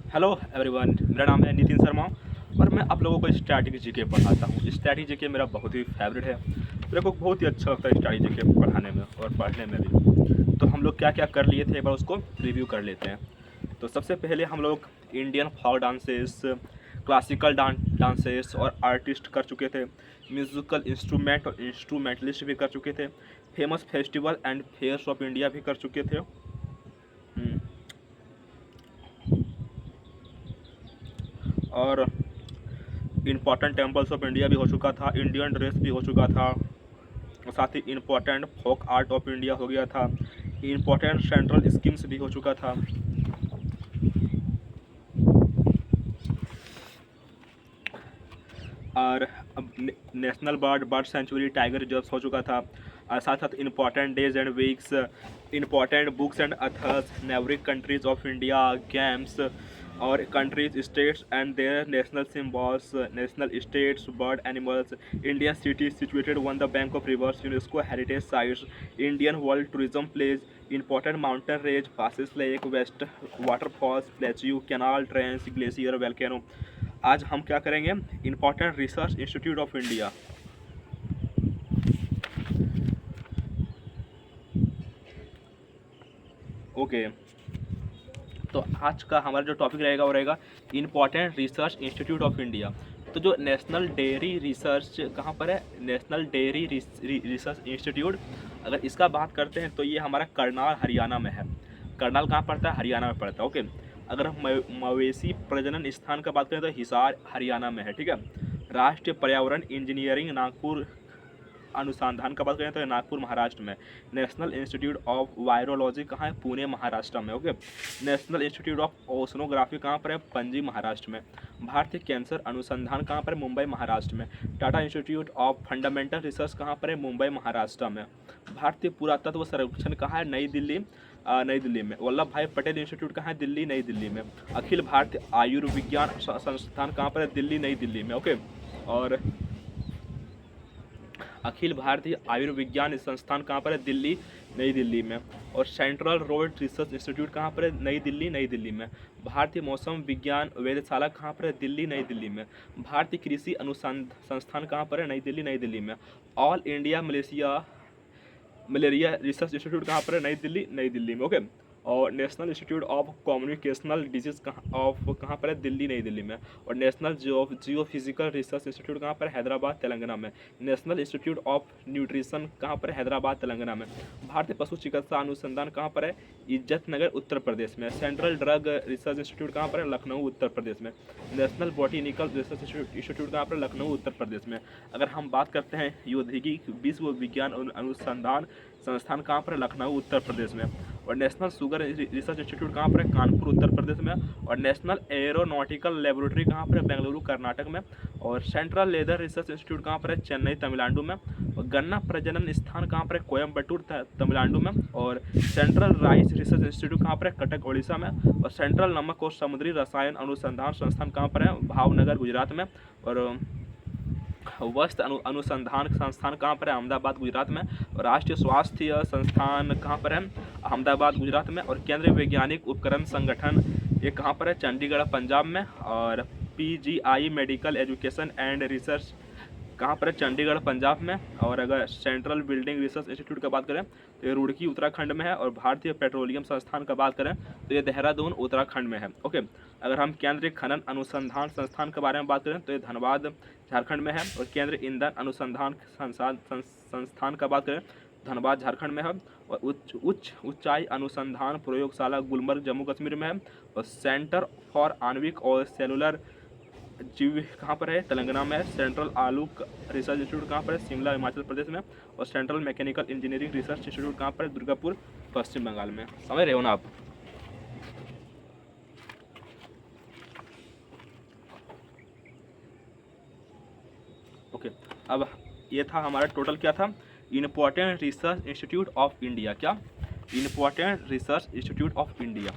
Hello everyone, मेरा नाम है नितिन शर्मा और मैं आप लोगों को स्ट्रैटेजी जीके पढ़ाता हूँ। स्ट्रैटेजी जीके मेरा बहुत ही फेवरेट है। मेरे को बहुत ही अच्छा लगता है स्ट्रैटेजी जीके पढ़ाने में और पढ़ने में भी। तो हम लोग क्या क्या कर लिए थे एक बार उसको रिव्यू कर लेते हैं। तो सबसे पहले हम लोग Indian folk dances, classical dances और आर्टिस्ट कर चुके थे। म्यूज़िकल इंस्ट्रूमेंट और इंस्ट्रूमेंटलिस्ट भी कर चुके थे। Famous festival and fairs of India भी कर चुके थे। और इम्पॉर्टेंट टेम्पल्स ऑफ इंडिया भी हो चुका था। इंडियन ड्रेस भी हो चुका था। और साथ ही important folk art of India हो गया था। इम्पोर्टेंट सेंट्रल स्कीम्स भी हो चुका था। और अब national bird sanctuary, tiger reserve हो चुका था। और साथ साथ important days and weeks, important books and authors, neighbouring countries of India, games और countries, states and their national symbols, national states, bird animals, Indian cities situated on the bank of rivers, UNESCO heritage sites, Indian world tourism place, important mountain range, passes lake, west waterfalls, plateau, canal, trains, glacier, volcano. आज हम क्या करेंगे? Important research institute of India. Okay, तो आज का हमारा जो topic रहेगा वो रहेगा important research institute of India. तो जो नेशनल डेयरी रिसर्च कहाँ पर है? नेशनल डेयरी रिसर्च इंस्टीट्यूट, अगर इसका बात करते हैं तो ये हमारा करनाल हरियाणा में है। करनाल कहाँ पड़ता है? हरियाणा में पड़ता है। ओके, अगर हम मवेशी प्रजनन स्थान का बात करें तो हिसार हरियाणा में है। ठीक है। राष्ट्रीय पर्यावरण इंजीनियरिंग नागपुर अनुसंधान का बात करें तो नागपुर महाराष्ट्र में। नेशनल इंस्टीट्यूट ऑफ वायरोलॉजी कहाँ है? पुणे महाराष्ट्र में। Okay. National institute of oceanography कहाँ पर है? पणजी महाराष्ट्र में। भारतीय कैंसर अनुसंधान कहाँ पर है? मुंबई महाराष्ट्र में। Tata institute of fundamental research कहाँ पर है? मुंबई महाराष्ट्र में। भारतीय पुरातत्व सर्वेक्षण कहाँ है? नई दिल्ली, नई दिल्ली में। वल्लभ भाई पटेल इंस्टीट्यूट कहाँ है? दिल्ली, नई दिल्ली में। अखिल भारतीय आयुर्विज्ञान संस्थान कहाँ पर है? दिल्ली, नई दिल्ली में। ओके। और अखिल भारतीय आयुर्विज्ञान संस्थान कहाँ पर है? दिल्ली, नई दिल्ली में। और सेंट्रल रोड रिसर्च इंस्टीट्यूट कहाँ पर है? नई दिल्ली, नई दिल्ली में। भारतीय मौसम विज्ञान वेधशाला कहाँ पर है? दिल्ली, नई दिल्ली में। भारतीय कृषि अनुसंधान संस्थान कहाँ पर है? नई दिल्ली, नई दिल्ली में। All India malaria research institute कहाँ पर है? नई दिल्ली, नई दिल्ली में। ओके। और national institute of communicational disease कहाँ पर है? दिल्ली, नई दिल्ली में। और नेशनल जियोफिजिकल रिसर्च इंस्टीट्यूट कहाँ पर है? हैदराबाद, तेलंगाना में। नेशनल इंस्टीट्यूट ऑफ न्यूट्रिशन कहाँ पर है? हैदराबाद, तेलंगाना में। भारतीय पशु चिकित्सा अनुसंधान कहाँ पर है? इज्जत नगर, उत्तर प्रदेश में। सेंट्रल ड्रग रिसर्च इंस्टीट्यूट कहाँ पर है? लखनऊ, उत्तर प्रदेश में। नेशनल बॉटनिकल रिसर्च इंस्टीट्यूट कहाँ पर है? लखनऊ, उत्तर प्रदेश में। अगर हम बात करते हैं यौगिकी विश्व विज्ञान अनुसंधान संस्थान कहाँ पर है? लखनऊ, उत्तर प्रदेश में। और नेशनल शुगर रिसर्च इंस्टीट्यूट कहाँ पर है? कानपुर, उत्तर प्रदेश में। और नेशनल एरोनॉटिकल लेबोरेटरी कहाँ पर है? बेंगलुरु, कर्नाटक में। और सेंट्रल लेदर रिसर्च इंस्टीट्यूट कहाँ पर है? चेन्नई, तमिलनाडु में। और गन्ना प्रजनन स्थान कहाँ पर है? कोयम्बटूर, तमिलनाडु में। और सेंट्रल राइस रिसर्च इंस्टीट्यूट कहाँ पर है? कटक, ओडिशा में। और सेंट्रल नमक और समुद्री रसायन अनुसंधान संस्थान कहाँ पर है? भावनगर, गुजरात में। और वस्त्र अनुसंधान संस्थान कहाँ पर है? अहमदाबाद, गुजरात में। और राष्ट्रीय स्वास्थ्य संस्थान कहाँ पर है? अहमदाबाद, गुजरात में। और केंद्रीय वैज्ञानिक उपकरण संगठन ये कहाँ पर है? चंडीगढ़, पंजाब में। और PGI medical education and research कहाँ पर है? चंडीगढ़, पंजाब में। और अगर सेंट्रल बिल्डिंग रिसर्च इंस्टीट्यूट की बात करें तो ये रुड़की, उत्तराखंड में है। और भारतीय पेट्रोलियम संस्थान की बात करें तो ये देहरादून, उत्तराखंड में है। ओके। अगर हम केंद्रीय खनन अनुसंधान संस्थान के बारे में बात करें तो ये धनबाद, झारखंड में है। और केंद्रीय ईंधन अनुसंधान संस्थान का बात करें धनबाद, झारखंड में है। और ऊंचाई अनुसंधान प्रयोगशाला गुलमर्ग, जम्मू कश्मीर में है। और सेंटर फॉर आणविक और सेलुलर जीव कहाँ पर है? तेलंगाना में है। सेंट्रल आलू रिसर्च इंस्टीट्यूट कहाँ पर है? शिमला, हिमाचल प्रदेश में। और central mechanical engineering research institute कहाँ पर है? दुर्गापुर, पश्चिम बंगाल में। समझ रहे हो ना आप? ओके। अब ये था हमारा टोटल क्या था? Important research institute of India. क्या? Important research institute of India.